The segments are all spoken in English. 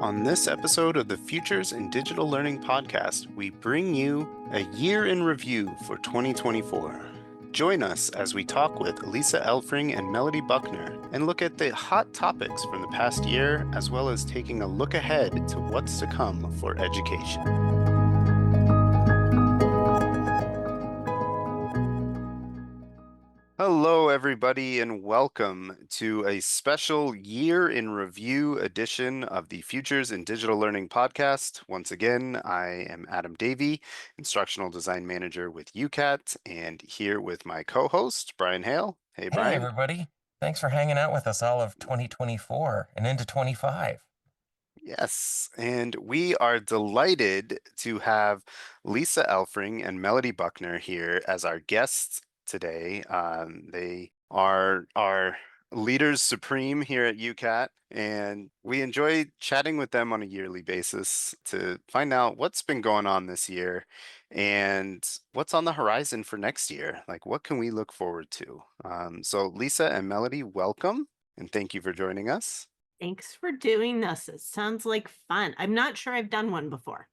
On this episode of the Futures in Digital Learning podcast, we bring you a year in review for 2024. Join us as we talk with Lisa Elfring and Melody Buckner and look at the hot topics from the past year, as well as taking a look ahead to what's to come for education. Hello, everybody, and welcome to a special year in review edition of the Futures in Digital Learning podcast. Once again, I am Adam Davi, Instructional Design Manager with UCAT, and here with my co-host, Brian Hale. Hey, Hey, Brian. everybody. Thanks for hanging out with us all of 2024 and into 25. Yes, and we are delighted to have Lisa Elfring and Melody Buckner here as our guests today. They are our leaders supreme here at UCAT, and we enjoy chatting with them on a yearly basis to find out what's been going on this year and what's on the horizon for next year. Like, what can we look forward to? So, Lisa and Melody, welcome, and thank you for joining us. Thanks for doing this. It sounds like fun. I'm not sure I've done one before,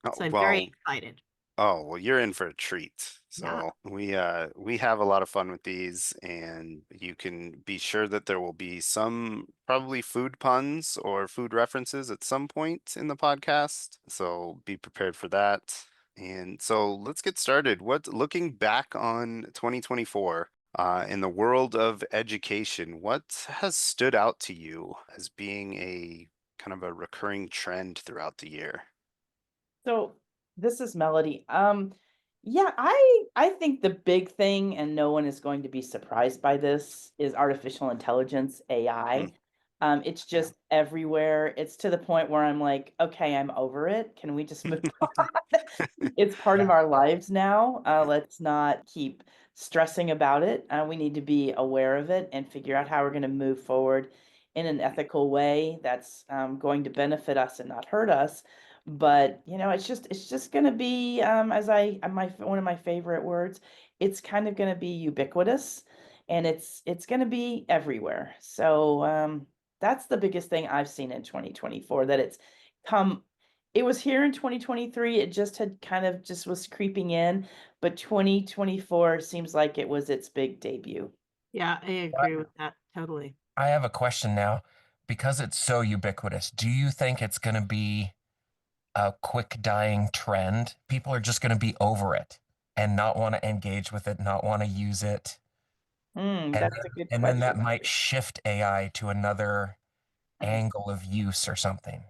Oh, so I'm very well, excited. well, you're in for a treat. Yeah. So we have a lot of fun with these, and you can be sure that there will be some probably food puns or food references at some point in the podcast. So be prepared for that. And so let's get started. Looking back on 2024, in the world of education, what has stood out to you as being a kind of a recurring trend throughout the year? So this is Melody. Yeah, I think the big thing, and no one is going to be surprised by this, is artificial intelligence, Hmm. AI. It's Yeah. just everywhere. It's to the point where I'm like, okay, I'm over it. Can we just move on? It's part of Yeah. our lives now. Let's not keep stressing about it. We need to be aware of it and figure out how we're going to move forward in an ethical way that's going to benefit us and not hurt us. But it's just going to be as my one of my favorite words. It's kind of going to be ubiquitous, and it's going to be everywhere. So that's the biggest thing I've seen in 2024. That come it was here in 2023. It just had kind of just was creeping in, but 2024 seems like it was its big debut. Yeah, I agree with that totally. I have a question now. Because it's so ubiquitous, do you think it's going to be a quick dying trend? People are just going to be over it and not want to engage with it, not want to use it. And That's a good and then that question. might shift AI to another angle of use or something.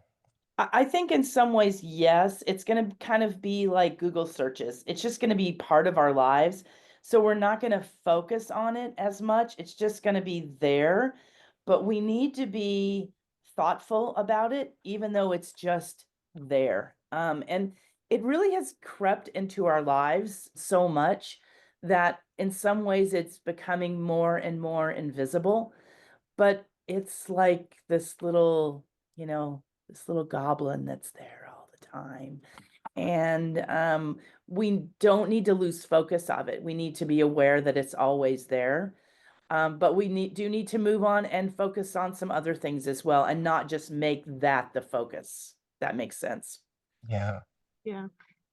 I think in some ways, yes, it's going to kind of be like Google searches. It's just going to be part of our lives. So we're not going to focus on it as much. It's just going to be there. But we need to be thoughtful about it, even though it's just there. And it really has crept into our lives so much that in some ways it's becoming more and more invisible. But it's like this little goblin that's there all the time. And we don't need to lose focus of it. We need to be aware that it's always there. But do need to move on and focus on some other things as well, and not just make that the focus. That makes sense. Yeah. Yeah.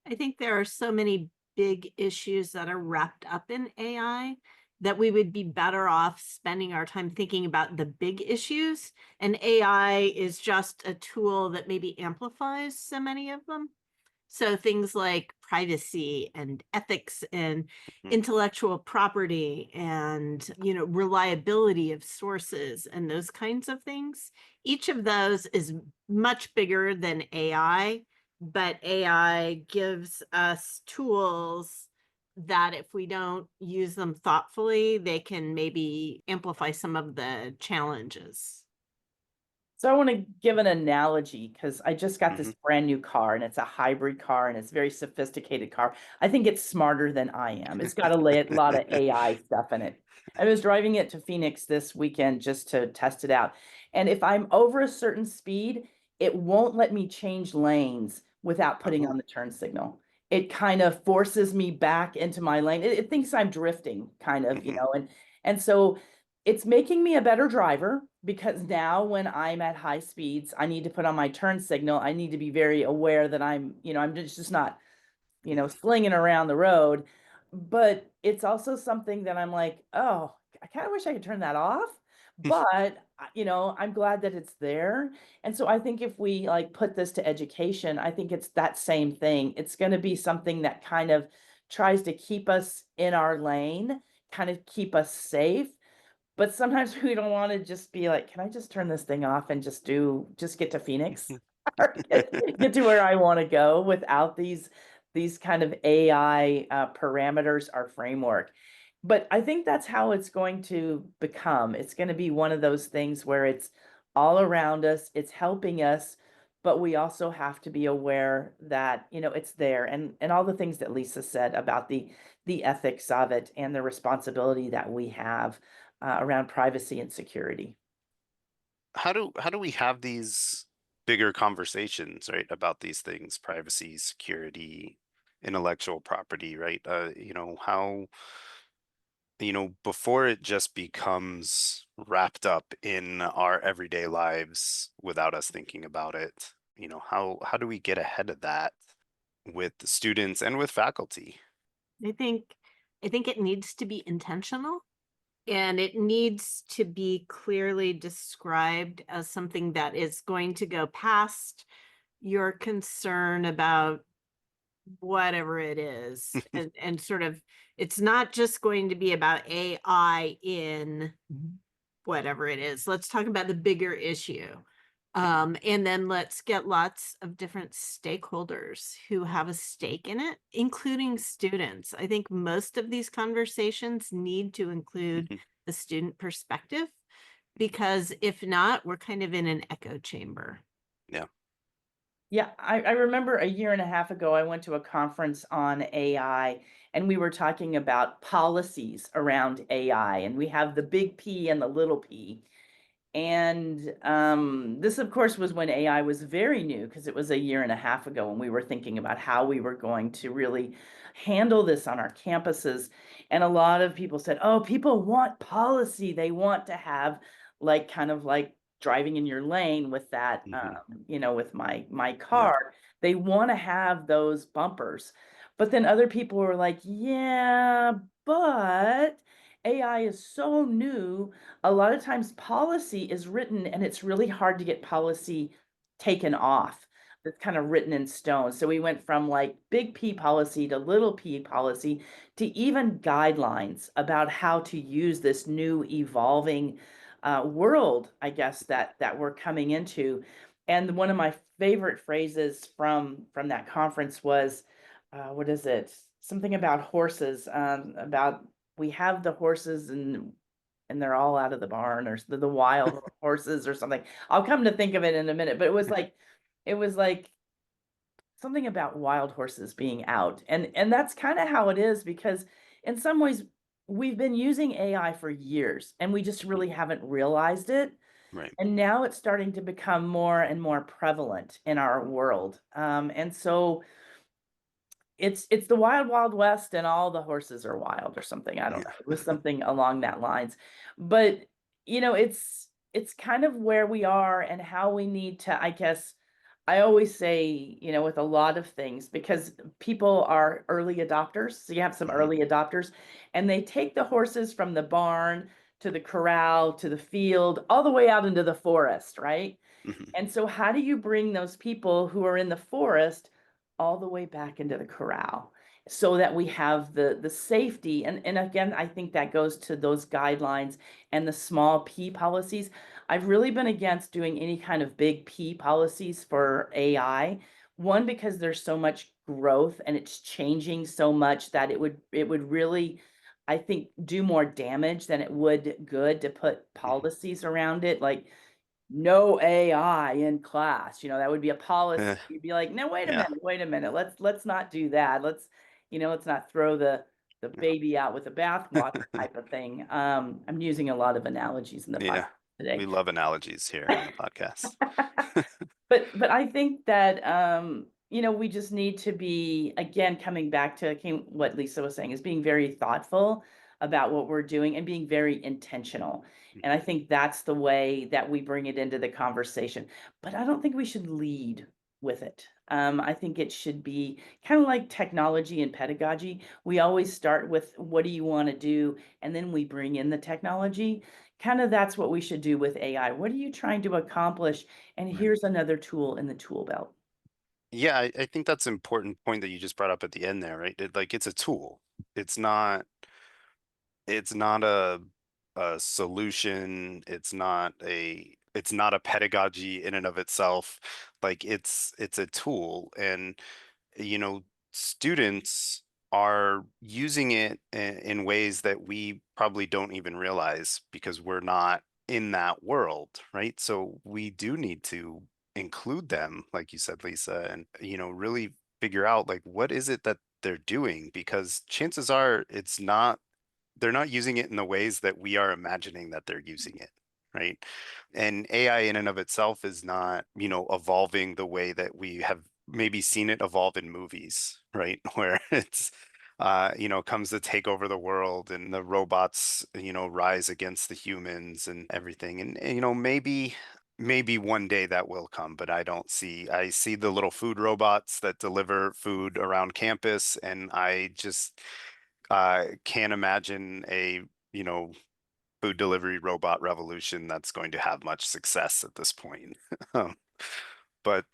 I think there are so many big issues that are wrapped up in AI that we would be better off spending our time thinking about the big issues. And AI is just a tool that maybe amplifies so many of them. So things like privacy and ethics and Mhm. intellectual property and, reliability of sources and those kinds of things. Each of those is much bigger than AI, but AI gives us tools that if we don't use them thoughtfully, they can maybe amplify some of the challenges. So I want to give an analogy because I just got Mhm. this brand new car, and it's a hybrid car, and it's a very sophisticated car. I think it's smarter than I am. It's got lot of AI stuff in it. I was driving it to Phoenix this weekend just to test it out. And if I'm over a certain speed, it won't let me change lanes without putting Oh. on the turn signal. It kind of forces me back into my lane. It thinks I'm drifting, kind of, Mhm. and so it's making me a better driver, because now when I'm at high speeds, I need to put on my turn signal. I need to be very aware that I'm just not, slinging around the road. But it's also something that I'm like, oh, I kind of wish I could turn that off. But, I'm glad that it's there. And so I think if we like put this to education, I think it's that same thing. It's going to be something that kind of tries to keep us in our lane, kind of keep us safe, but sometimes we don't want to just be like, can I just turn this thing off and just get to Phoenix or get to where I want to go without these kind of AI parameters or framework. But I think that's how it's going to become. It's going to be one of those things where it's all around us, it's helping us, but we also have to be aware that, it's there, and all the things that Lisa said about the ethics of it and the responsibility that we have around privacy and security. How do we have these bigger conversations, right, about these things, privacy, security, intellectual property, right? How, before it just becomes wrapped up in our everyday lives without us thinking about it, how do we get ahead of that with the students and with faculty? I think I think it needs to be intentional, and it needs to be clearly described as something that is going to go past your concern about whatever it is, and sort of, it's not just going to be about AI in whatever it is. Let's talk about the bigger issue. Mhm. And then let's get lots of different stakeholders who have a stake in it, including students. I think most of these conversations need to include Mhm. the student perspective, because if not, we're kind of in an echo chamber. Yeah. Yeah, I remember a year and a half ago, I went to a conference on AI, and we were talking about policies around AI, and we have the big P and the little p. And this, of course, was when AI was very new, because it was a year and a half ago when we were thinking about how we were going to really handle this on our campuses. And a lot of people said, oh, people want policy. They want to have like kind of like driving in your lane with that, Hmm. with my Yeah. car. They want to have those bumpers. But then other people were like, yeah, but AI is so new, a lot of times policy is written and it's really hard to get policy taken off. It's kind of written in stone. So we went from like big P policy to little p policy to even guidelines about how to use this new evolving world, I guess, that we're coming into. And one of my favorite phrases from that conference was, what is it? Something about horses, about we have the horses and they're all out of the barn, or the wild horses or something. I'll come to think of it in a minute, but it was like something about wild horses being out. And that's kind of how it is, because in some ways we've been using AI for years and we just Mhm. really haven't realized it. Right. And now it's starting to become more and more prevalent in our world. And so it's the wild, wild west and all the horses are wild or something. I don't know. It was Yeah. something along that lines. But, it's kind of where we are and how we need to, I guess, I always say, with a lot of things, because people are early adopters. So you have some Hmm. early adopters, and they take the horses from the barn to the corral to the field, all the way out into the forest, right? Hmm. And so how do you bring those people who are in the forest all the way back into the corral so that we have the safety? And again, I think that goes to those guidelines and the small P policies. I've really been against doing any kind of big P policies for AI. One, because there's so much growth and it's changing so much that it would really, I think, do more damage than it would good to put Hmm. policies around it. Like, no AI in class, that would be a policy. You'd be like, no, Yeah. wait a minute, let's not do that. Let's not throw the baby out with the bathwater type of thing. I'm using a lot of analogies in the podcast Yeah. today. We love analogies here on the podcast. But I think that we just need to be, again, coming back to what Lisa was saying, is being very thoughtful about what we're doing and being very intentional. And I think that's the way that we bring it into the conversation. But I don't think we should lead with it. I think it should be kind of like technology and pedagogy. We always start with what do you want to do? And then we bring in the technology. Kind of that's what we should do with AI. What are you trying to accomplish? And Right. here's another tool in the tool belt. Yeah, I think that's an important point that you just brought up at the end there, right? Like it's a tool. It's not it's not a solution. It's not a pedagogy in and of itself. Like it's a tool, and you know, students are using it in ways that we probably don't even realize because we're not in that world, right? So we do need to include them, like you said, Lisa, and really figure out like what is it that they're doing, because chances are they're not using it in the ways that we are imagining that they're using it, right? And AI in and of itself is not, evolving the way that we have maybe seen it evolve in movies, right? Where it's, comes to take over the world and the robots, rise against the humans and everything. And maybe one day that will come, but I see the little food robots that deliver food around campus, and I just can't imagine a you know food delivery robot revolution that's going to have much success at this point. Um, but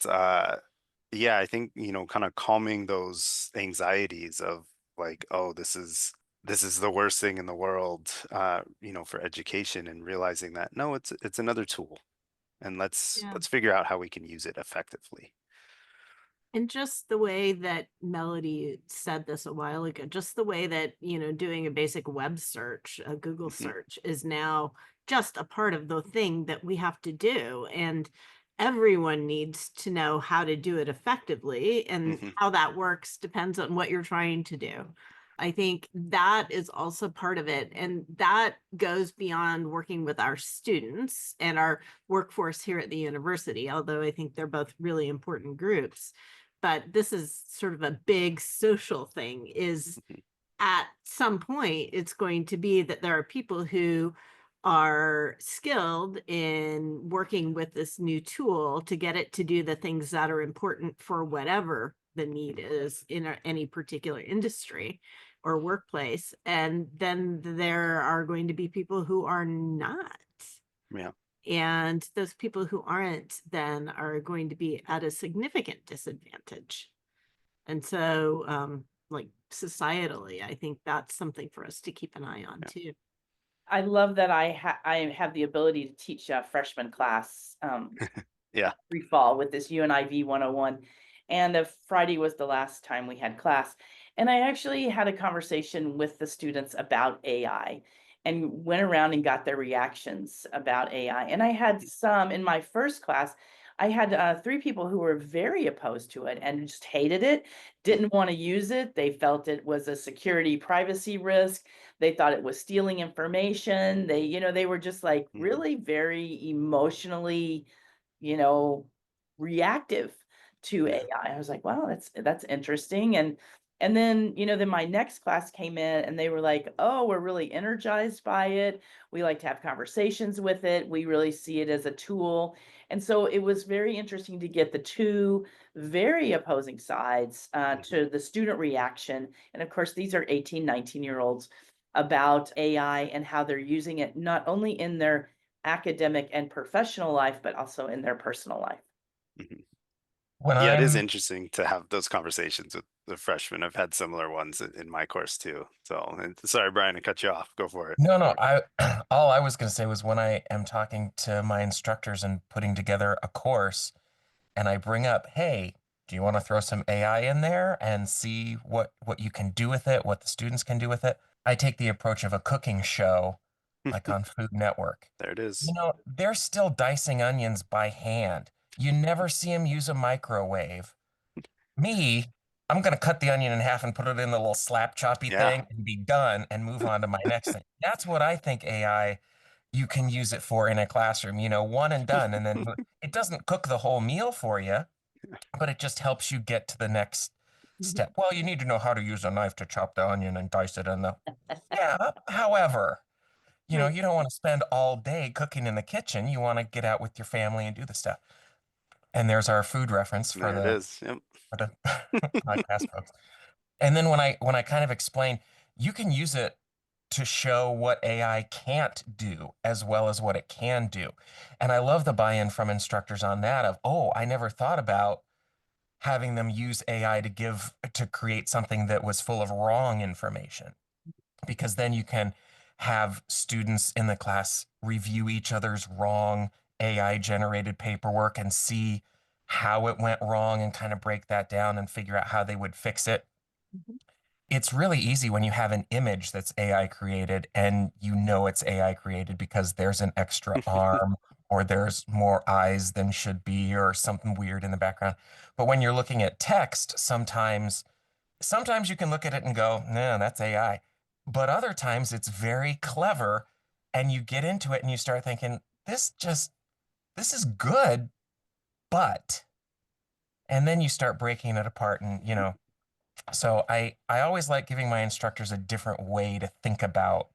yeah, I think kind of calming those anxieties of like, oh, this is the worst thing in the world, for education, and realizing that no, it's another tool, and Yeah. let's figure out how we can use it effectively. And just the way that Melody said this a while ago, just the way that, doing a basic web search, a Google Hmm. search is now just a part of the thing that we have to do. And everyone needs to know how to do it effectively. And Hmm. how that works depends on what you're trying to do. I think that is also part of it. And that goes beyond working with our students and our workforce here at the university, although I think they're both really important groups. But this is sort of a big social thing, is at some point it's going to be that there are people who are skilled in working with this new tool to get it to do the things that are important for whatever the need is in any particular industry or workplace. And then there are going to be people who are not. Yeah. And those people who aren't then are going to be at a significant disadvantage. And so, like societally, I think that's something for us to keep an eye on too. I love that I have the ability to teach a freshman class Yeah. every fall with this UNIV 101. And Friday was the last time we had class. And I actually had a conversation with the students about AI and went around and got their reactions about AI. And I had some in my first class. I had 3 people who were very opposed to it and just hated it, didn't want to use it. They felt it was a security privacy risk. They thought it was stealing information. They were just like Hmm. really very emotionally you know, reactive to Yeah. AI. I was like, wow, that's interesting. And then, then my next class came in and they were like, oh, we're really energized by it. We like to have conversations with it. We really see it as a tool. And so it was very interesting to get the two very opposing sides Hmm. to the student reaction. And of course, these are 18, 19-year-olds about AI and how they're using it not only in their academic and professional life, but also in their personal life. Hmm. When Yeah, it is I'm interesting to have those conversations with the freshmen. I've had similar ones in my course too. So, and sorry, Brian, to cut you off. Go for it. No, no, I all I was going to say was when I am talking to my instructors and putting together a course and I bring up, "Hey, do you want to throw some AI in there and see what you can do with it, what the students can do with it?" I take the approach of a cooking show like on Food Network. There it You is. know, they're still dicing onions by hand. You never see them use a microwave. Me, I'm gonna cut the onion in half and put it in the little slap choppy Yeah. thing and be done and move on to my next thing. That's what I think AI you can use it for in a classroom, one and done. And then it doesn't cook the whole meal for you, but it just helps you get to the next step. Well, you need to know how to use a knife to chop the onion and dice it in the. Yeah. However, Right. you don't want to spend all day cooking in the kitchen. You want to get out with your family and do the stuff. And there's our food reference There it is. Yep. for the podcast folks. And then when I kind of explain, you can use it to show what AI can't do as well as what it can do. And I love the buy-in from instructors on that of, oh, I never thought about having them use AI to create something that was full of wrong information. Because then you can have students in the class review each other's wrong AI generated paperwork and see how it went wrong and kind of break that down and figure out how they would fix it. Mhm. It's really easy when you have an image that's AI created and you know it's AI created because there's an extra arm or there's more eyes than should be or something weird in the background. But when you're looking at text, sometimes you can look at it and go, no, that's AI. But other times it's very clever and you get into it and you start thinking, this is good, but, and then you start breaking it apart and, so I always like giving my instructors a different way to think about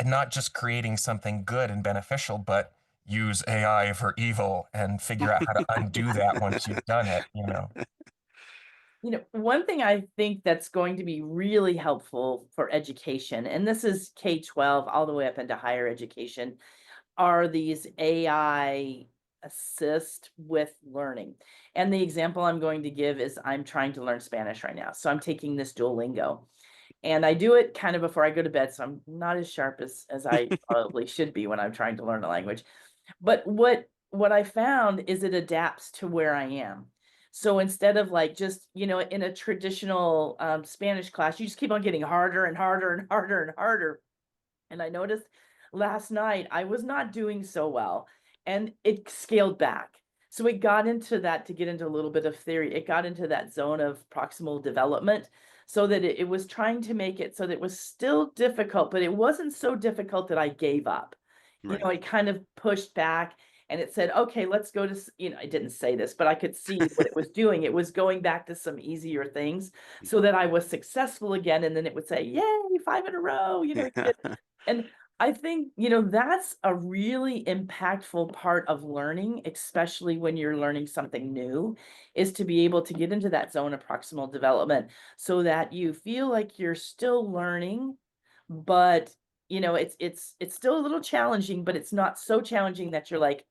not just creating something good and beneficial, but use AI for evil and figure out how to undo that once you've done it. One thing I think that's going to be really helpful for education, and this is K-12 all the way up into higher education, are these AI assist with learning. And the example I'm going to give is I'm trying to learn Spanish right now. So I'm taking this Duolingo. And I do it kind of before I go to bed. So I'm not as sharp as I probably should be when I'm trying to learn a language. But what I found is it adapts to where I am. So instead of like just, in a traditional Spanish class, you just keep on getting harder and harder and harder and harder. And I noticed last night I was not doing so well and it scaled back. So it got into that, to get into a little bit of theory, it got into that zone of proximal development so that it was trying to make it so that it was still difficult, but it wasn't so difficult that I gave up. Right. It kind of pushed back and it said, okay, let's go to, I didn't say this, but I could see what it was doing. It was going back to some easier things so that I was successful again. And then it would say, yay, 5 in a row, and I think, that's a really impactful part of learning, especially when you're learning something new, is to be able to get into that zone of proximal development so that you feel like you're still learning, but it's still a little challenging, but it's not so challenging that you're like,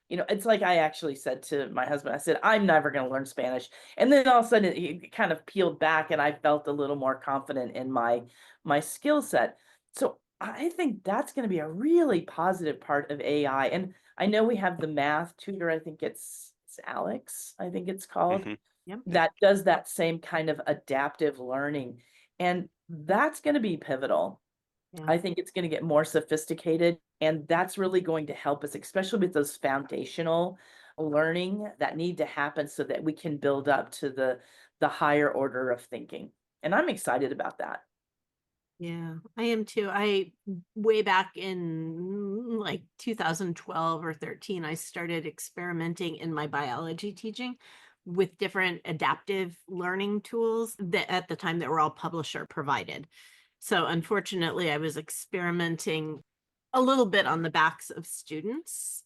it's like I actually said to my husband, I said, I'm never going to learn Spanish. And then all of a sudden it kind of peeled back and I felt a little more confident in my skill set. So I think that's going to be a really positive part of AI. And I know we have the math tutor, I think it's Alex, I think it's called, Hmm. Yep. Yeah. that does that same kind of adaptive learning. And that's going to be pivotal. Yeah. I think it's going to get more sophisticated, and that's really going to help us, especially with those foundational learning that need to happen so that we can build up to the higher order of thinking. And I'm excited about that. Yeah, I am too. I way back in like 2012 or 13, I started experimenting in my biology teaching with different adaptive learning tools that at the time that were all publisher provided. So unfortunately, I was experimenting a little bit on the backs of students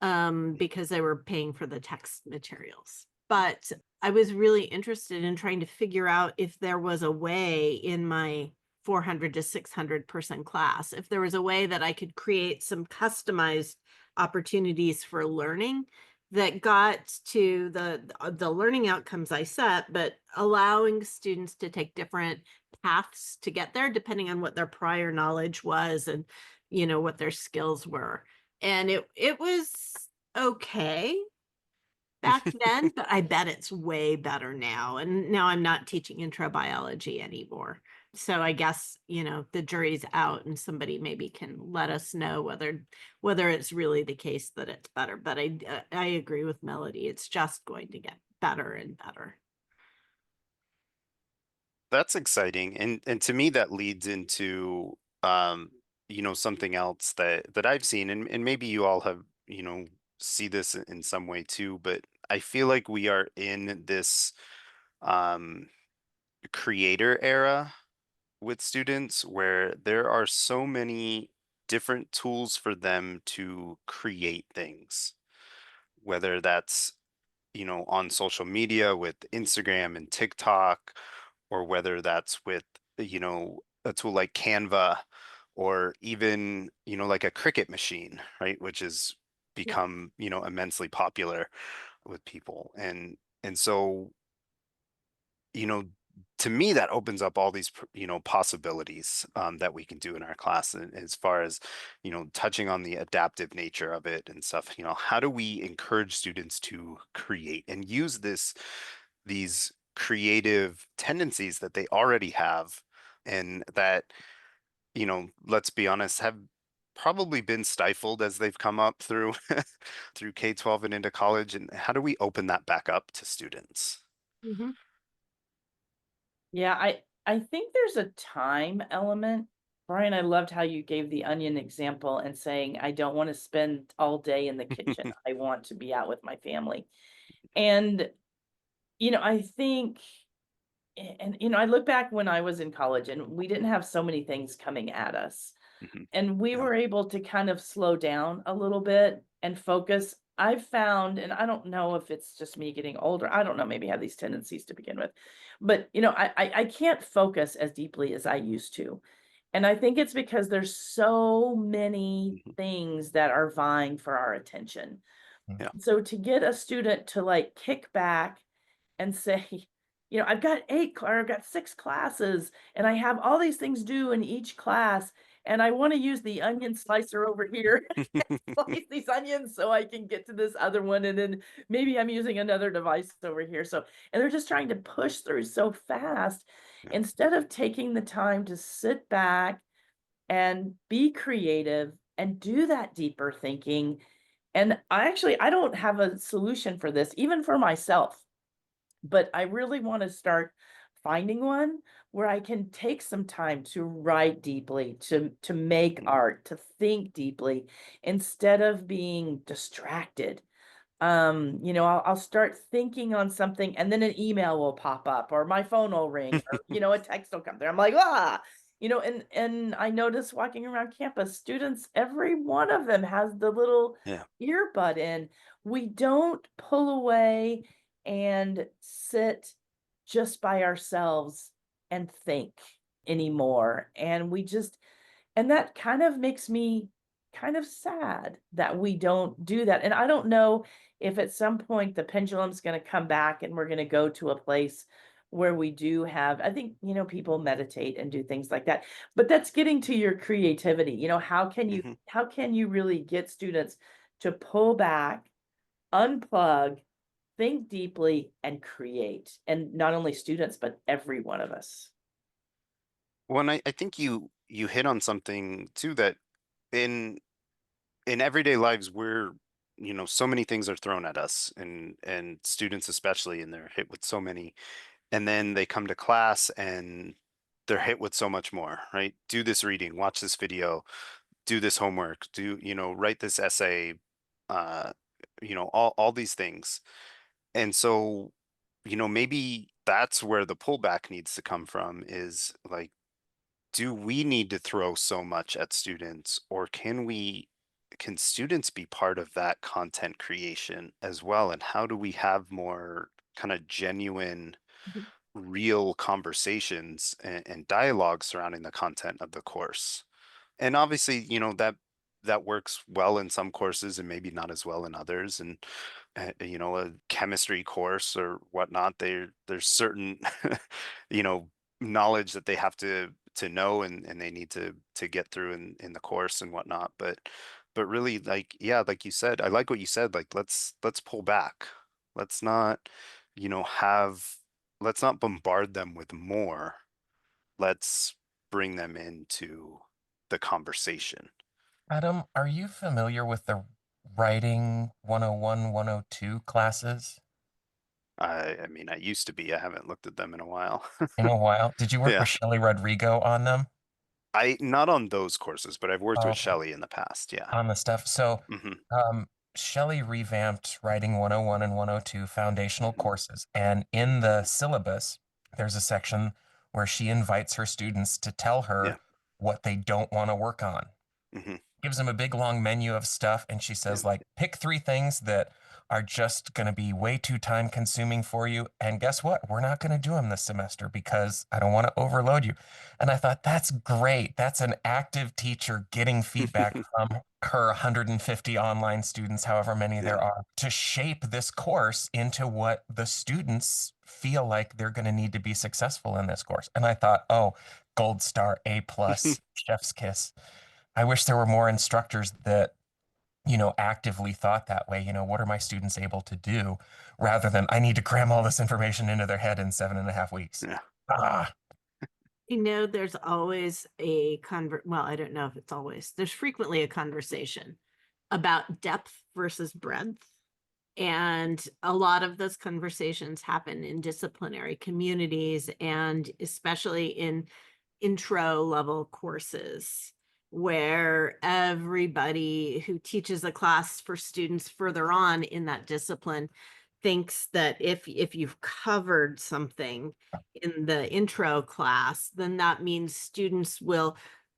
because they were paying for the text materials. But I was really interested in trying to figure out if there was a way in my 400 to 600 person class, if there was a way that I could create some customized opportunities for learning that got to the learning outcomes I set, but allowing students to take different paths to get there depending on what their prior knowledge was and what their skills were. And it was okay back then, but I bet it's way better now. And now I'm not teaching intro biology anymore. So I guess, the jury's out and somebody maybe can let us know whether it's really the case that it's better. But I agree with Melody. It's just going to get better and better. That's exciting. And to me that leads into um, something else that I've seen, and maybe you all have, see this in some way too, but I feel like we are in this creator era with students where there are so many different tools for them to create things, whether that's, on social media with Instagram and TikTok, or whether that's with, a tool like Canva, or even, like a Cricut machine, right? Which has Yeah. become, immensely popular with people. And so, you know, to me, that opens up all these, possibilities that we can do in our class. And as far as, touching on the adaptive nature of it and stuff, how do we encourage students to create and use these creative tendencies that they already have, and that, let's be honest, have probably been stifled as they've come up through through K-12 and into college, and how do we open that back up to students? Mhm. Yeah, I think there's a time element. Brian, I loved how you gave the onion example and saying, I don't want to spend all day in the kitchen. I want to be out with my family. And, I think, and, I look back when I was in college and we didn't have so many things coming at us. Mhm. And we Yeah. were able to kind of slow down a little bit and focus. I've found, and I don't know if it's just me getting older, I don't know, maybe I have these tendencies to begin with, but I can't focus as deeply as I used to. And I think it's because there's so many Mhm. things that are vying for our attention. Mm. Yeah. So to get a student to like kick back and say, I've got or I've got 6 classes and I have all these things due in each class. And I want to use the onion slicer over here, slice these onions so I can get to this other one. And then maybe I'm using another device over here. So, and they're just trying to push through so fast Yeah. instead of taking the time to sit back and be creative and do that deeper thinking. And I don't have a solution for this, even for myself, but I really want to start finding one where I can take some time to write deeply, to make Mhm. art, to think deeply instead of being distracted. I'll start thinking on something and then an email will pop up or my phone will ring or, a text will come there. I'm like, and I notice walking around campus, students, every one of them has the little Yeah. earbud in. We don't pull away and sit just by ourselves and think anymore. And that kind of makes me kind of sad that we don't do that. And I don't know if at some point the pendulum's going to come back and we're going to go to a place where we do have, I think, people meditate and do things like that. But that's getting to your creativity. Mhm. How can you really get students to pull back, unplug, think deeply, and create? And not only students, but every one of us. Well, and I think you hit on something too, that in in everyday lives, we're, so many things are thrown at us, and students especially, and they're hit with so many, and then they come to class and they're hit with so much more, right? Do this reading, watch this video, do this homework, write this essay, uh, all these things. And so, maybe that's where the pullback needs to come from, is like, do we need to throw so much at students, or can students be part of that content creation as well? And how do we have more kind of genuine, Mhm. real conversations and dialogue surrounding the content of the course? And obviously, that works well in some courses and maybe not as well in others. And a chemistry course or whatnot, there's certain knowledge that they have to know, and they need to get through in the course and whatnot. But really, like, yeah, like you said, I like what you said, like, let's pull back. Let's not, have let's not bombard them with more. Let's bring them into the conversation. Adam, are you familiar with the writing 101, 102 classes? I mean, I used to be. I haven't looked at them in a while. In a while? Did you work Yeah. with Shelley Rodrigo on them? I Not on those courses, but I've worked Oh, with okay. Shelley in the past. Yeah. On the stuff. So, Hmm. Shelley revamped Writing 101 and 102 foundational Hmm. courses. And in the syllabus, there's a section where she invites her students to tell Yeah. her what they don't want to work on. Hmm. Gives them a big long menu of stuff, and she Yeah. says, like, pick 3 things that are just going to be way too time consuming for you. And guess what? We're not going to do them this semester because I don't want to overload you. And I thought, that's great. That's an active teacher getting feedback from her 150 online students, however many Yeah. there are, to shape this course into what the students feel like they're going to need to be successful in this course. And I thought, oh, gold star, A plus, chef's kiss. I wish there were more instructors that, actively thought that way. What are my students able to do, rather than I need to cram all this information into their head in 7.5 weeks. Yeah. Ah, There's always well, I don't know if it's always, there's frequently a conversation about depth versus breadth. And a lot of those conversations happen in disciplinary communities, and especially in intro level courses where everybody who teaches a class for students further on in that discipline thinks that if you've covered something in the intro class, then that means students will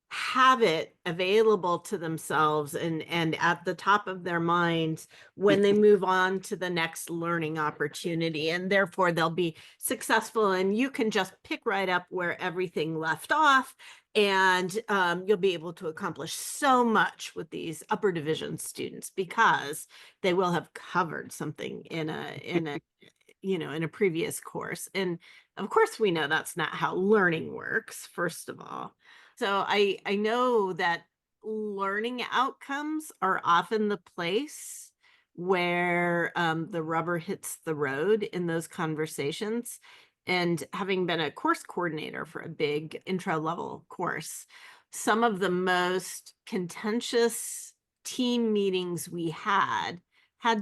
have it available to themselves and at the top of their minds when they move on to the next learning opportunity, and therefore they'll be successful, and you can just pick right up where everything left off, and you'll be able to accomplish so much with these upper division students because they will have covered something in a previous course. And of course we know that's not how learning works, first of all. So I know that learning outcomes are often the place where the rubber hits the road in those conversations. And having been a course coordinator for a big intro level course, some of the most contentious team meetings we had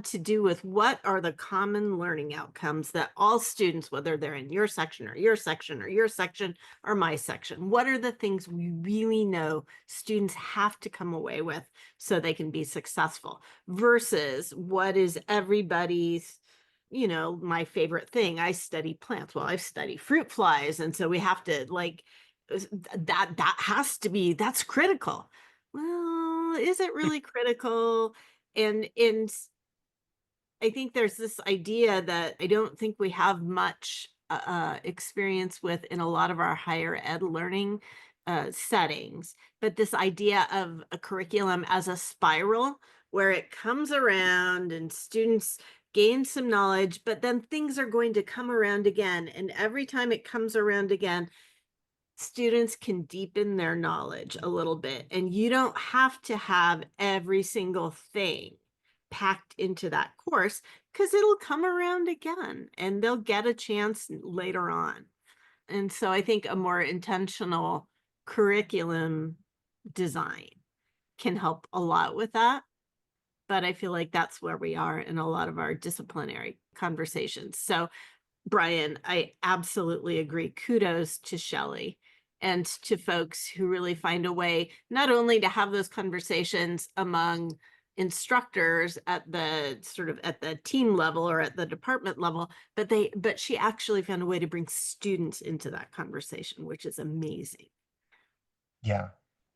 to do with what are the common learning outcomes that all students, whether they're in your section or your section or your section or my section, what are the things we really know students have to come away with so they can be successful, versus what is everybody's, my favorite thing. I study plants. Well, I study fruit flies. And so we have to that has to be, that's critical. Well, is it really critical? And I think there's this idea that I don't think we have much experience with in a lot of our higher ed learning settings, but this idea of a curriculum as a spiral where it comes around and students gain some knowledge, but then things are going to come around again. And every time it comes around again, students can deepen their knowledge a little bit, and you don't have to have every single thing packed into that course because it'll come around again and they'll get a chance later on. And so I think a more intentional curriculum design can help a lot with that. But I feel like that's where we are in a lot of our disciplinary conversations. So Brian, I absolutely agree. Kudos to Shelley and to folks who really find a way not only to have those conversations among instructors at the team level or at the department level, but she actually found a way to bring students into that conversation, which is amazing. yeah.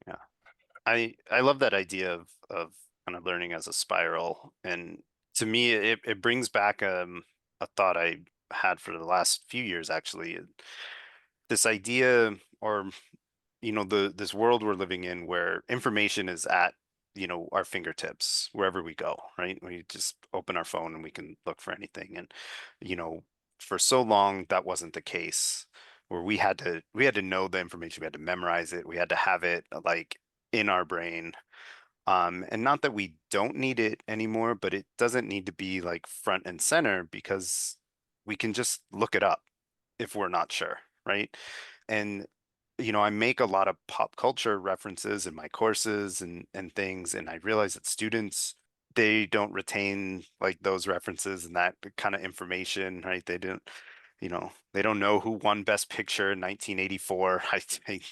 Yeah. I love that idea of kind of learning as a spiral. And to me, it brings back a thought I had for the last few years, actually. This idea, or this world we're living in where information is at our fingertips wherever we go, right? We just open our phone and we can look for anything. And you know for so long that wasn't the case, where we had to know the information, we had to memorize it, we had to have it like in our brain. And not that we don't need it anymore, but it doesn't need to be like front and center, because we can just look it up if we're not sure, right? And I make a lot of pop culture references in my courses and things, and I realize that students, they don't retain like those references and that kind of information, right? They don't know who won Best Picture in 1984. I think,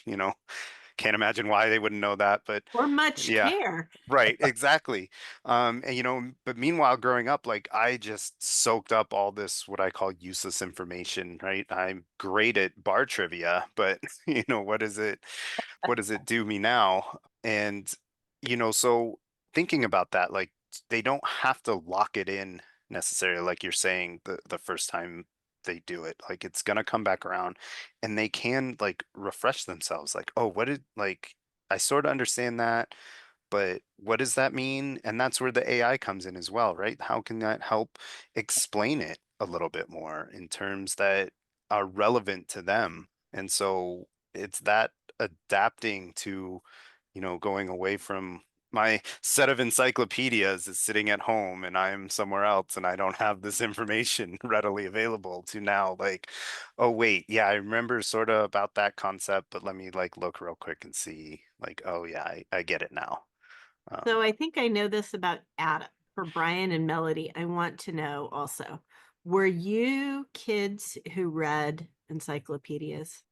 can't imagine why they wouldn't know that, but Or much yeah. care. Right, exactly. And but meanwhile, growing up, like I just soaked up all this what I call useless information, right? I'm great at bar trivia, but what does it do me now? And so thinking about that, like they don't have to lock it in necessarily, like you're saying, the first time they do it. Like it's gonna come back around and they can like refresh themselves, like, oh, what did like I sort of understand that, but what does that mean? And that's where the AI comes in as well, right? How can that help explain it a little bit more in terms that are relevant to them? And so it's that adapting to, going away from my set of encyclopedias is sitting at home and I'm somewhere else and I don't have this information readily available to now like, oh wait, yeah, I remember sort of about that concept, but let me like look real quick and see like, oh yeah, I get it now. So Um, I think I know this about Adam. For Brian and Melody, I want to know also, were you kids who read encyclopedias?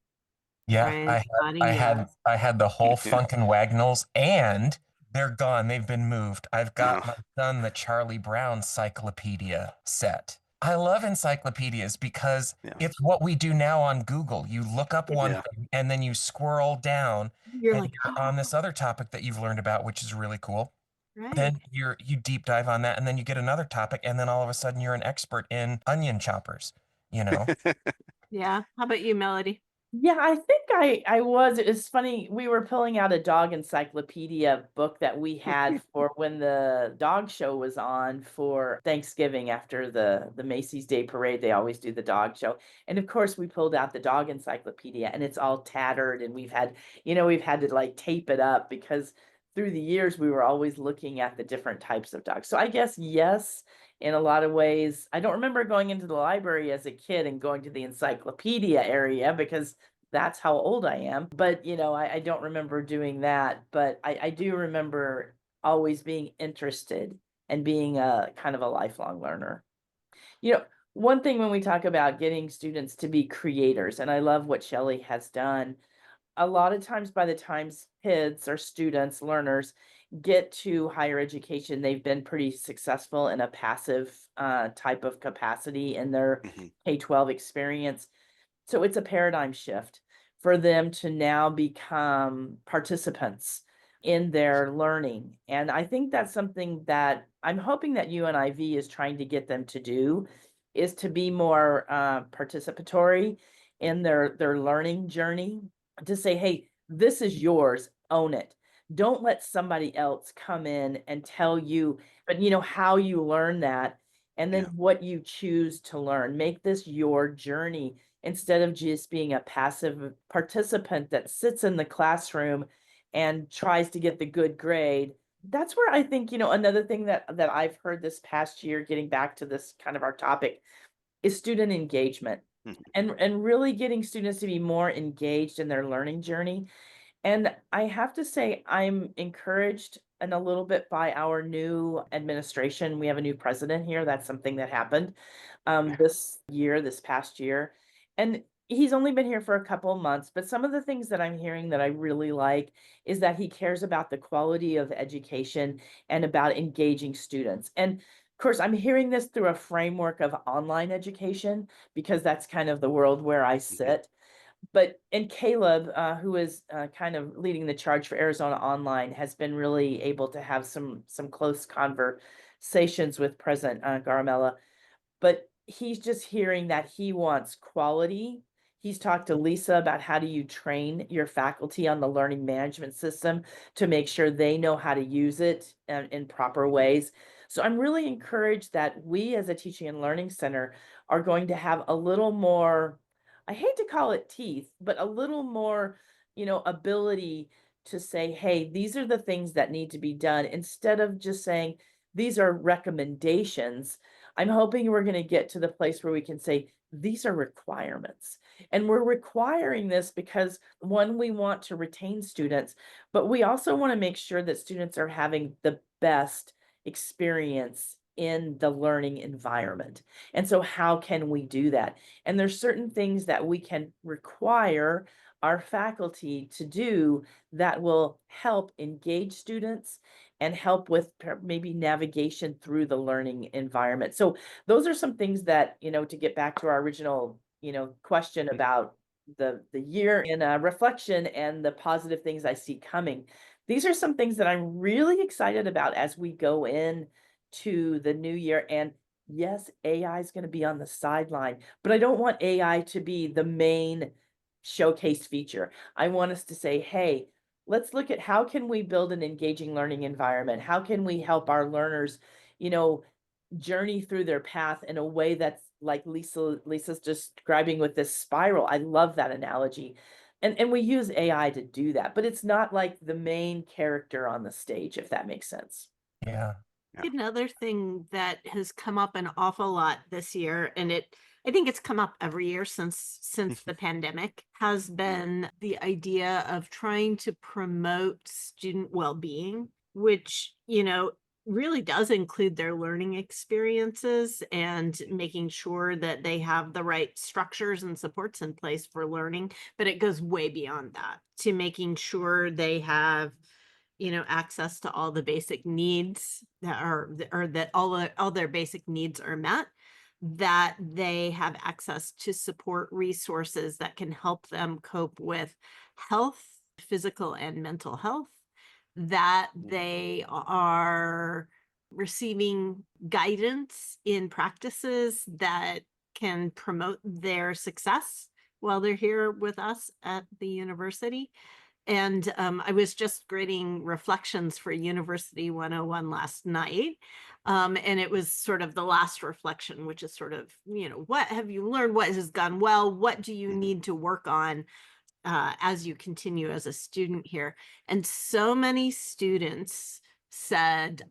Yeah, Brian's nodding yes. I had the whole yeah. Funkin' Wagnalls, and they're gone. They've been moved. I've got Oh, my son the Charlie Brown cyclopedia set. I love encyclopedias because yeah. it's what we do now on Google. You look up one Yeah. thing and then you scroll down You're and like, you're on this other topic that you've learned about, which is really cool. right. Then you deep dive on that and then you get another topic and then all of a sudden you're an expert in onion choppers, you know? Yeah. How about you, Melody? Yeah, I think I was. It's funny. We were pulling out a dog encyclopedia book that we had for when the dog show was on for Thanksgiving after the Macy's Day Parade. They always do the dog show. And of course, we pulled out the dog encyclopedia and it's all tattered and we've had to like tape it up because through the years we were always looking at the different types of dogs. So I guess yes, in a lot of ways. I don't remember going into the library as a kid and going to the encyclopedia area because that's how old I am. But, I don't remember doing that. But I do remember always being interested and being a kind of a lifelong learner. You know, one thing when we talk about getting students to be creators, and I love what Shelley has done, a lot of times by the times kids or students, learners get to higher education, they've been pretty successful in a passive type of capacity in their Mhm. K-12 experience. So it's a paradigm shift for them to now become participants in their learning. And I think that's something that I'm hoping that UNIV is trying to get them to do is to be more participatory in their learning journey, to say, hey, this is yours, own it. Don't let somebody else come in and tell you, but how you learn that and then Yeah. what you choose to learn. Make this your journey instead of just being a passive participant that sits in the classroom and tries to get the good grade. That's where I think, another thing that I've heard this past year, getting back to this kind of our topic, is student engagement Mhm. and really getting students to be more engaged in their learning journey. And I have to say, I'm encouraged and a little bit by our new administration. We have a new president here. That's something that happened Yeah. this past year. And he's only been here for a couple of months, but some of the things that I'm hearing that I really like is that he cares about the quality of education and about engaging students. And of course, I'm hearing this through a framework of online education because that's kind of the world where I Mhm. sit. But and Caleb, who is kind of leading the charge for Arizona Online, has been really able to have some close conversations with President Garamella, but he's just hearing that he wants quality. He's talked to Lisa about how do you train your faculty on the learning management system to make sure they know how to use it in proper ways. So I'm really encouraged that we as a teaching and learning center are going to have a little more, I hate to call it teeth, but a little more, ability to say, hey, these are the things that need to be done instead of just saying, these are recommendations. I'm hoping we're going to get to the place where we can say, these are requirements. And we're requiring this because one, we want to retain students, but we also want to make sure that students are having the best experience in the learning environment. And so how can we do that? And there's certain things that we can require our faculty to do that will help engage students and help with maybe navigation through the learning environment. So those are some things that, to get back to our original, question about the year in reflection and the positive things I see coming. These are some things that I'm really excited about as we go in to the new year. And yes, AI is going to be on the sideline, but I don't want AI to be the main showcase feature. I want us to say, hey, let's look at how can we build an engaging learning environment? How can we help our learners, journey through their path in a way that's like Lisa's describing with this spiral. I love that analogy. And we use AI to do that, but it's not like the main character on the stage, if that makes sense. Yeah. Another thing that has come up an awful lot this year, and I think it's come up every year since the pandemic, has been the idea of trying to promote student well-being, which, really does include their learning experiences and making sure that they have the right structures and supports in place for learning. But it goes way beyond that to making sure they have access to all the basic needs that are, or that all their basic needs are met, that they have access to support resources that can help them cope with health, physical and mental health, that they are receiving guidance in practices that can promote their success while they're here with us at the university. And I was just grading reflections for University 101 last night. And it was sort of the last reflection, which is sort of, what have you learned? What has gone well? What do you need to work on as you continue as a student here? And so many students said,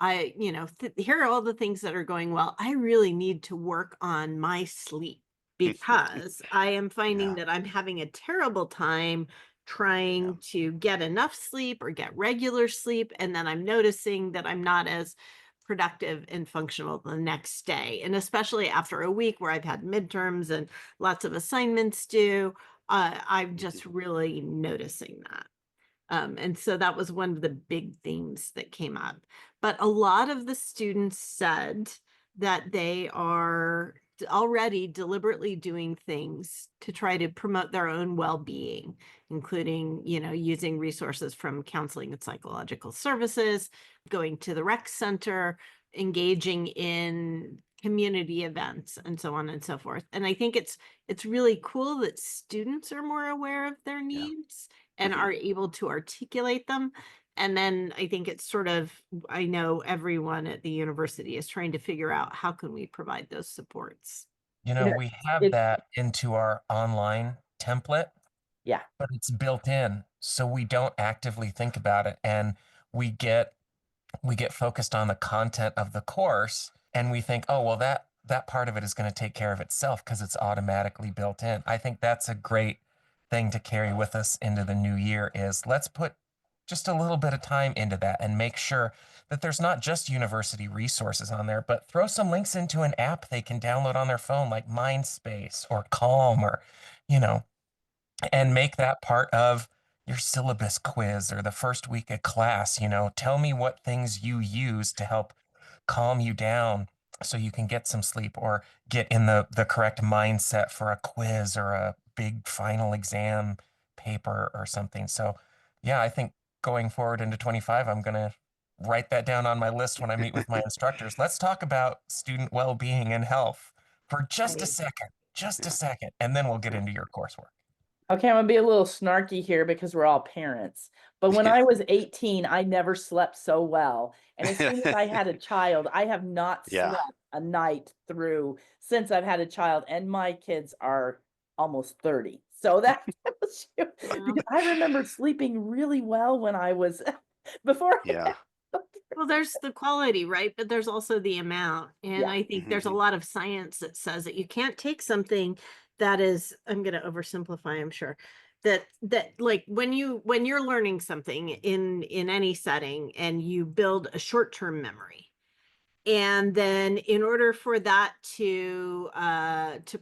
here are all the things that are going well. I really need to work on my sleep because I am finding Yeah. that I'm having a terrible time trying to get enough sleep or get regular sleep. And then I'm noticing that I'm not as productive and functional the next day. And especially after a week where I've had midterms and lots of assignments due, I'm just really noticing that. And so that was one of the big themes that came up. But a lot of the students said that they are already deliberately doing things to try to promote their own well-being, including, using resources from counseling and psychological services, going to the rec center, engaging in community events, and so on and so forth. And I think it's really cool that students are more aware of their Yeah. needs and are able to articulate them. And then I think it's sort of, I know everyone at the university is trying to figure out how can we provide those supports. You know, We have it, that into our online template, yeah. but it's built in, so we don't actively think about it. And we get we get focused on the content of the course and we think, oh, well, that part of it is going to take care of itself because it's automatically built in. I think that's a great thing to carry with us into the new year is let's put just a little bit of time into that and make sure that there's not just university resources on there, but throw some links into an app they can download on their phone like Mindspace or Calm or, you know, and make that part of your syllabus quiz or the first week of class. Tell me what things you use to help calm you down so you can get some sleep or get in the correct mindset for a quiz or a big final exam paper or something. So yeah, I think going forward into 25, I'm going to write that down on my list when I meet with my instructors. Let's talk about student well-being and health for Right. just a Yeah. second, and then we'll get into your coursework. Okay, I'm gonna be a little snarky here because we're all parents. But when Yeah. I was 18, I never slept so well. And as soon as I had a child, I have not Yeah. slept a night through since I've had a child, and my kids are almost 30. So that tells you Well, because I remember sleeping really well when I was before I Yeah. had children. well, there's the quality, right? But there's also the amount. And Yeah. I think there's a Mhm. lot of science that says that you can't take something that is, I'm going to oversimplify, I'm sure, that like when you're learning something in any setting and you build a short-term memory, And then in order for that to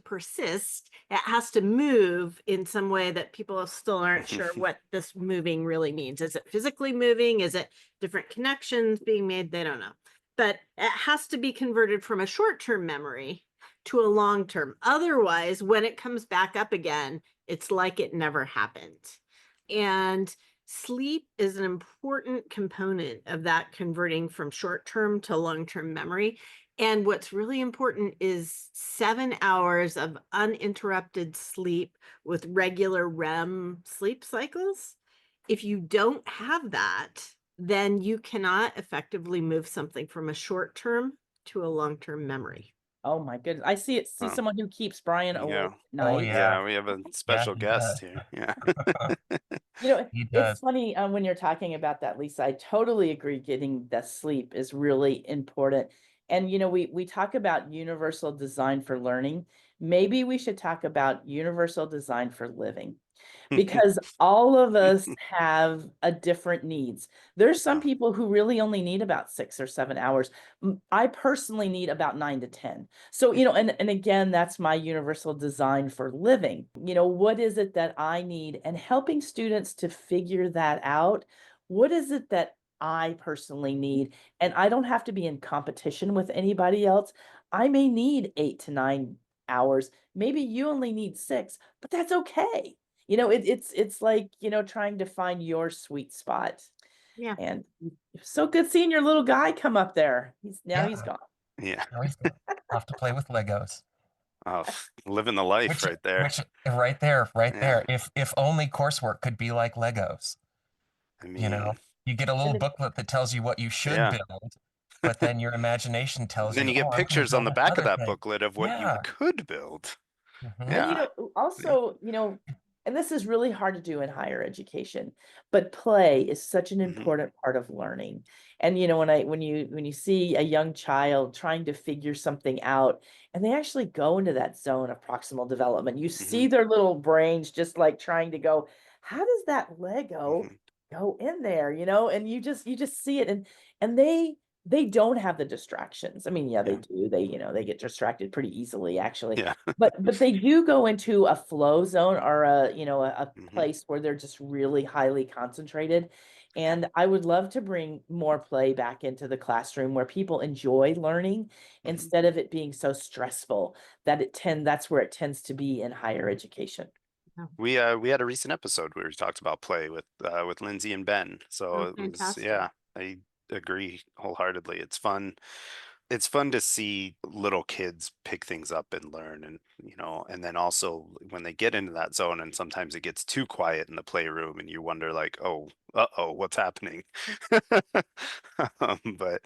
persist, it has to move in some way that people still aren't sure what this moving really means. Is it physically moving? Is it different connections being made? They don't know. But it has to be converted from a short-term memory to a long-term. Otherwise, when it comes back up again, it's like it never happened. And sleep is an important component of that converting from short-term to long-term memory. And what's really important is 7 hours of uninterrupted sleep with regular REM sleep cycles. If you don't have that, then you cannot effectively move something from a short-term to a long-term memory. Oh my goodness. See Wow. someone who keeps Brian Yeah. awake at Oh night. yeah. Yeah, we have a Yeah, special he guest does. here. Yeah. You know, He it's does. funny when you're talking about that, Lisa. I totally agree. Getting the sleep is really important. And we talk about universal design for learning. Maybe we should talk about universal design for living, because all of us have a different needs. There's some Yeah. people who really only need about 6 or 7 hours. I personally need about 9 to 10. So, and again, that's my universal design for living. What is it that I need? And helping students to figure that out. What is it that I personally need? And I don't have to be in competition with anybody else. I may need 8 to 9 hours. Maybe you only need 6, but that's okay. It's like, trying to find your sweet spot. Yeah. And so good seeing your little guy come up there. He's Yeah. gone. Yeah. Now he's off to play with Legos. Oh, living the life Which right there. which right there, right Yeah. there. If only coursework could be like Legos, I you know. mean, You get a little And booklet that tells you what you should yeah. build, but then your imagination tells Then you, you "Oh, get I'm going to pictures on build the this back of other that thing." booklet of what you Yeah. could build. Hmm. And Yeah. Yeah. also, and this is really hard to do in higher education, but play is such an Hmm. important part of learning. And when you see a young child trying to figure something out, and they actually go into that zone of proximal development, you Hmm. see their little brains just like trying to go, how does that Lego Hmm. go in there? And you just see it, and they don't have the distractions. I mean, yeah, they Yeah. do. They get distracted pretty easily, actually, Yeah. but they do go into a flow zone, or a Hmm. place where they're just really highly concentrated. And I would love to bring more play back into the classroom where people enjoy learning Hmm. instead of it being so stressful that's where it tends to be in higher education. Oh, We had a recent episode where we talked about play with Lindsay and Ben. So oh, it was, fantastic. yeah, I agree wholeheartedly. It's fun. It's fun to see little kids pick things up and learn, and and then also when they get into that zone and sometimes it gets too quiet in the playroom and you wonder like, oh, uh-oh, what's happening? But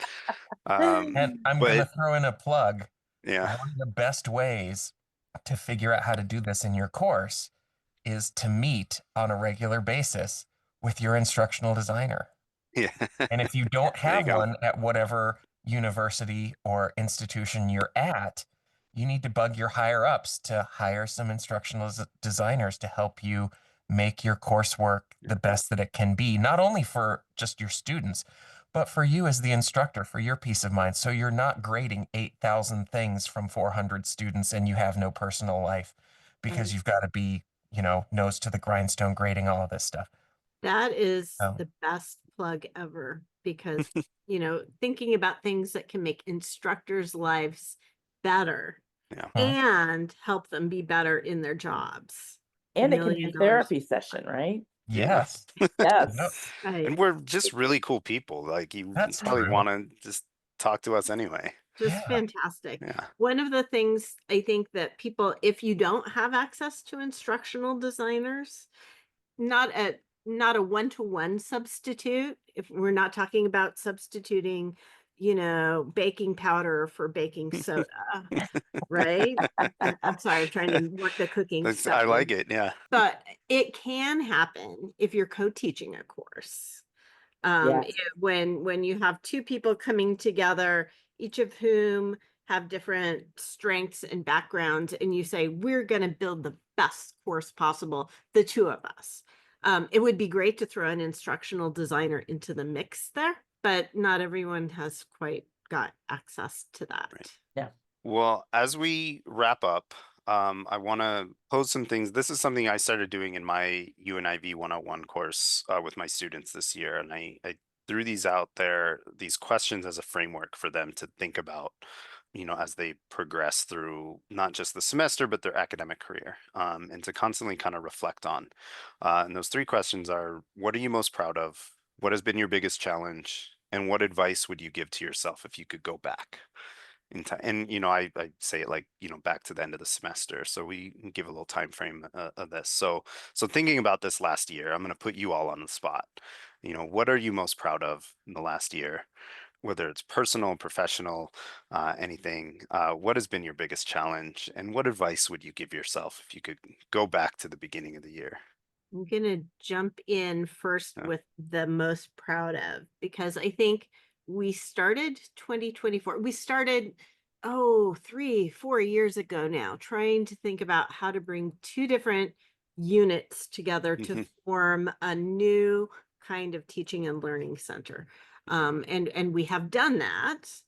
And I'm going to but throw in a plug. yeah. One of the best ways to figure out how to do this in your course is to meet on a regular basis with your instructional designer. Yeah. And if you don't There you have go. one at whatever university or institution you're at, you need to bug your higher ups to hire some instructional designers to help you make your coursework the best that it can be, not only for just your students, but for you as the instructor, for your peace of mind. So you're not grading 8,000 things from 400 students and you have no personal life because Right. you've got to be, nose to the grindstone grading all of this stuff. That is So, the best plug ever because, thinking about things that can make instructors' lives better Yeah. mhm. and help them be better in their jobs. And it can be Million a dollars. therapy session, right? Yeah. Yes. Yep. Yes. And Right. we're just really cool people. Like you That's probably Oh, true. want to just talk to us anyway. just Yeah. fantastic. Yeah. One of the things I think that people, if you don't have access to instructional designers, not a one-to-one substitute, if we're not talking about substituting, baking powder for baking soda, right? I'm sorry, I'm trying to work the cooking I stuff like in. it. Yeah. But it can happen if you're co-teaching a course. Yes. When you have two people coming together, each of whom have different strengths and backgrounds, and you say, we're going to build the best course possible, the two of us. It would be great to throw an instructional designer into the mix there, but not everyone has quite got access to that. Right. Yeah. Well, as we wrap up, I want to pose some things. This is something I started doing in my UNIV 101 course with my students this year. And I threw these out there, these questions as a framework for them to think about, as they progress through not just the semester, but their academic career, and to constantly kind of reflect on. And those three questions are, what are you most proud of? What has been your biggest challenge? And what advice would you give to yourself if you could go back in time? And I say it like, back to the end of the semester, so we can give a little time frame of this. So thinking about this last year, I'm going to put you all on the spot. What are you most proud of in the last year, whether it's personal, professional, anything? What has been your biggest challenge, and what advice would you give yourself if you could go back to the beginning of the year? I'm gonna jump in first Yeah. with the most proud of, because I think we started 2024. We started, 3, 4 years ago now, trying to think about how to bring two different units together to Mhm. form a new kind of teaching and learning center. And we have done that.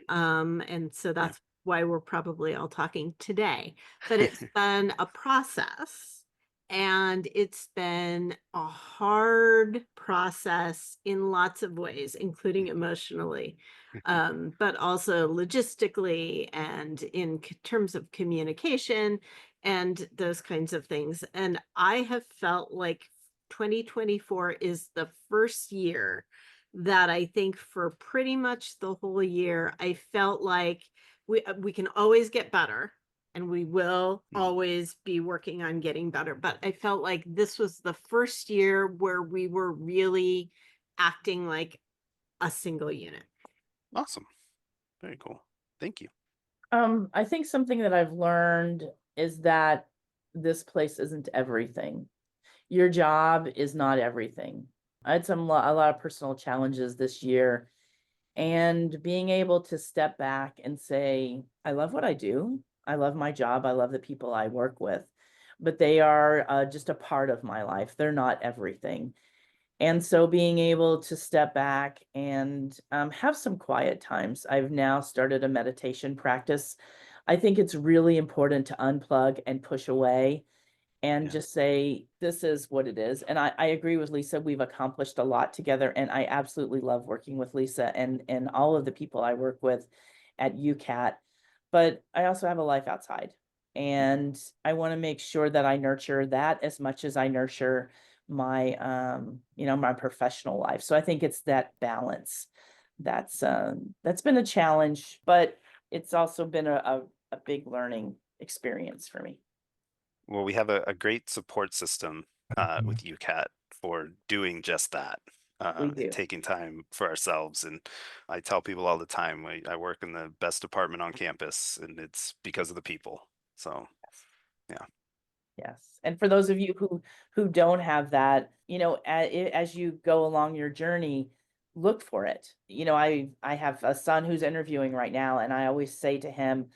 And so Yeah. that's why we're probably all talking today. But it's been a process, and it's been a hard process in lots of ways, including emotionally, but also logistically and in terms of communication and those kinds of things. And I have felt like 2024 is the first year that I think for pretty much the whole year, I felt like we can always get better, and we will Mhm. always be working on getting better. But I felt like this was the first year where we were really acting like a single unit. Awesome. Very cool. Thank you. I think something that I've learned is that this place isn't everything. Your job is not everything. I had a lot of personal challenges this year, and being able to step back and say, I love what I do. I love my job. I love the people I work with, but they are just a part of my life. They're not everything. And so being able to step back and have some quiet times. I've now started a meditation practice. I think it's really important to unplug and push away and Yeah. just say, this is what it is. And I agree with Lisa. We've accomplished a lot together. And I absolutely love working with Lisa and all of the people I work with at UCAT. But I also have a life outside. And I want to make sure that I nurture that as much as I nurture my my professional life. So I think it's that balance that's been a challenge, but it's also been a big learning experience for me. Well, we have a great support system Mhm. with UCAT for doing just that, We and do. taking time for ourselves. And I tell people all the time, I work in the best department on campus, and it's because of the people. So, yeah. Yes. And for those of you who don't have that, as you go along your journey, look for it. I have a son who's interviewing right now, and I always say to him,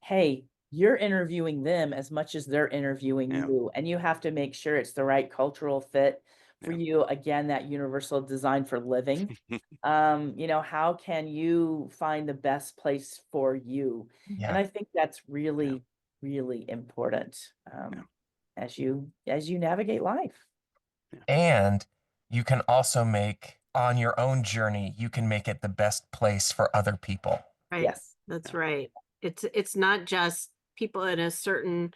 hey, you're interviewing them as much as they're interviewing Yeah. you, and you have to make sure it's the right cultural fit for Yeah. you. Again, that universal design for living. How can you find the best place for you? And Yeah. I think that's Yeah. really, really important. Yeah. As you navigate life. Yeah. And you can also make on your own journey, you can make it the best place for other people. Right. Yes. That's Yeah. right. It's not just people in a certain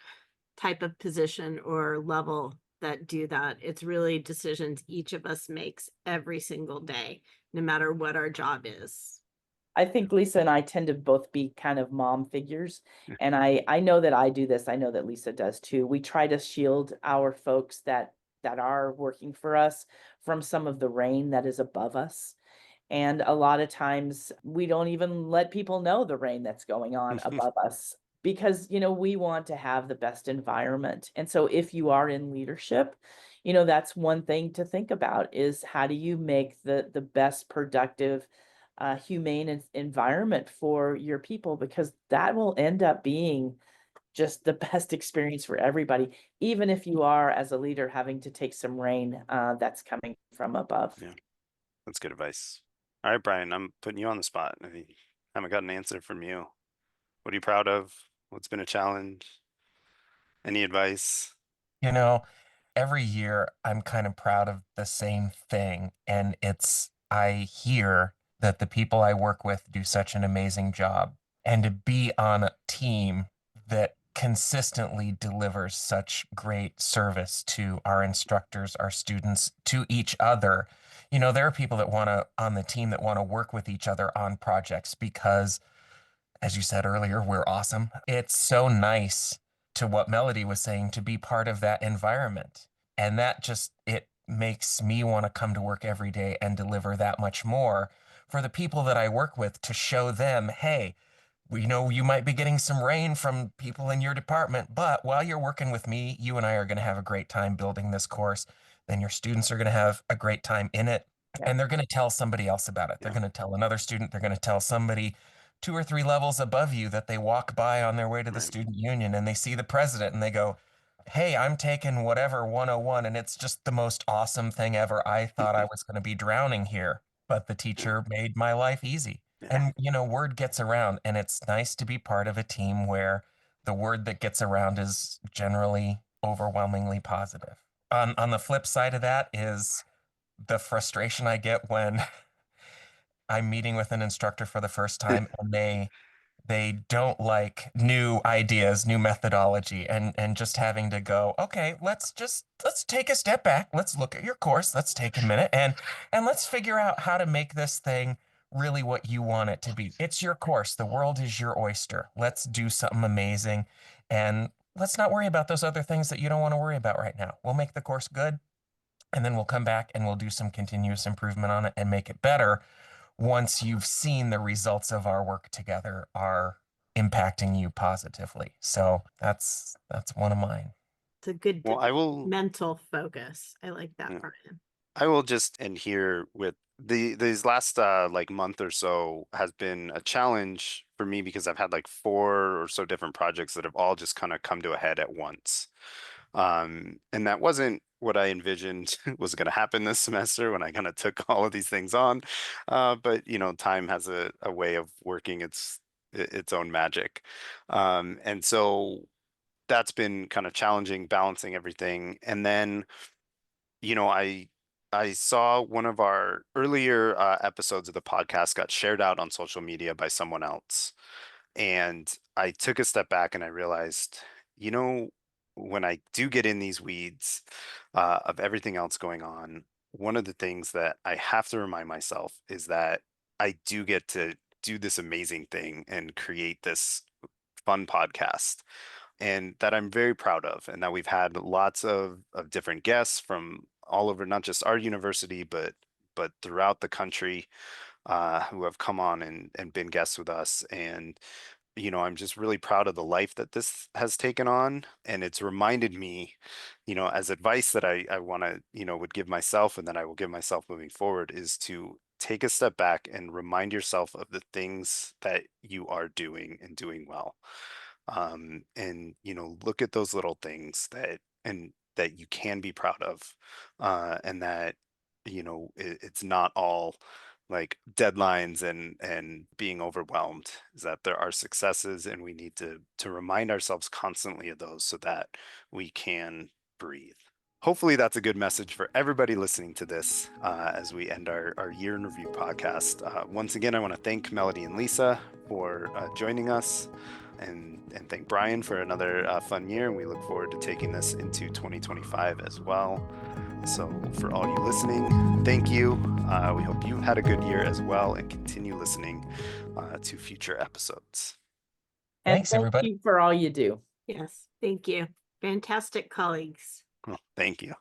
type of position or level that do that. It's really decisions each of us makes every single day, no matter what our job is. I think Lisa and I tend to both be kind of mom figures. And I know that I do this. I know that Lisa does too. We try to shield our folks that are working for us from some of the rain that is above us. And a lot of times we don't even let people know the rain that's going on above us because, we want to have the best environment. And so if you are in leadership, that's one thing to think about is how do you make the best productive, humane environment for your people, because that will end up being just the best experience for everybody, even if you are, as a leader, having to take some rain that's coming from above. Yeah. That's good advice. All right, Brian, I'm putting you on the spot. Haven't got an answer from you. What are you proud of? What's been a challenge? Any advice? You know, every year I'm kind of proud of the same thing. And I hear that the people I work with do such an amazing job. And to be on a team that consistently delivers such great service to our instructors, our students, to each other. There are people that want to, on the team, that want to work with each other on projects because, as you said earlier, we're awesome. It's so nice, to what Melody was saying, to be part of that environment. And it makes me want to come to work every day and deliver that much more for the people that I work with, to show them, hey, we know you might be getting some rain from people in your department, but while you're working with me, you and I are going to have a great time building this course. Then your students are going to have a great time in it, Yeah. and they're going to tell somebody else about it. They're Yeah. going to tell another student. They're going to tell somebody 2 or 3 levels above you that they walk by on their way to the Right. student union, and they see the president and they go, hey, I'm taking whatever 101, and it's just the most awesome thing ever. I thought I was going to be drowning here, but the Yeah. teacher made my life easy. Yeah. And, word gets around, and it's nice to be part of a team where the word that gets around is generally overwhelmingly positive. On the flip side of that is the frustration I get when I'm meeting with an instructor for the first time and they don't like new ideas, new methodology, and just having to go, okay, let's take a step back. Let's look at your course. Let's take a minute and let's figure out how to make this thing really what you want it to be. It's your course. The world is your oyster. Let's do something amazing, and let's not worry about those other things that you don't want to worry about right now. We'll make the course good, and then we'll come back and we'll do some continuous improvement on it and make it better once you've seen the results of our work together are impacting you positively. So that's one of mine. It's a good Well, mental focus. I like that yeah, for him. I will just end here with these last like month or so has been a challenge for me because I've had like 4 or so different projects that have all just kind of come to a head at once. And that wasn't what I envisioned was going to happen this semester when I kind of took all of these things on. But time has a way of working its own magic. And so that's been kind of challenging balancing everything. And then, I saw one of our earlier episodes of the podcast got shared out on social media by someone else. And I took a step back and I realized, you know, when I do get in these weeds of everything else going on, one of the things that I have to remind myself is that I do get to do this amazing thing and create this fun podcast and that I'm very proud of, and that we've had lots of different guests from all over, not just our university, but throughout the country, who have come on and been guests with us. And I'm just really proud of the life that this has taken on, and it's reminded me, as advice that I want to, would give myself, and that I will give myself moving forward, is to take a step back and remind yourself of the things that you are doing and doing well. And look at those little things that you can be proud of, and that it's not all like deadlines and being overwhelmed, is that there are successes, and we need to remind ourselves constantly of those so that we can breathe. Hopefully that's a good message for everybody listening to this as we end our year in review podcast. Once again, I want to thank Melody and Lisa for joining us, and thank Brian for another fun year. And we look forward to taking this into 2025 as well. So for all you listening, thank you. We hope you had a good year as well, and continue listening to future episodes. And Thanks, thank everybody. you for all you do. Yes. Thank you. Fantastic colleagues. Well, thank you.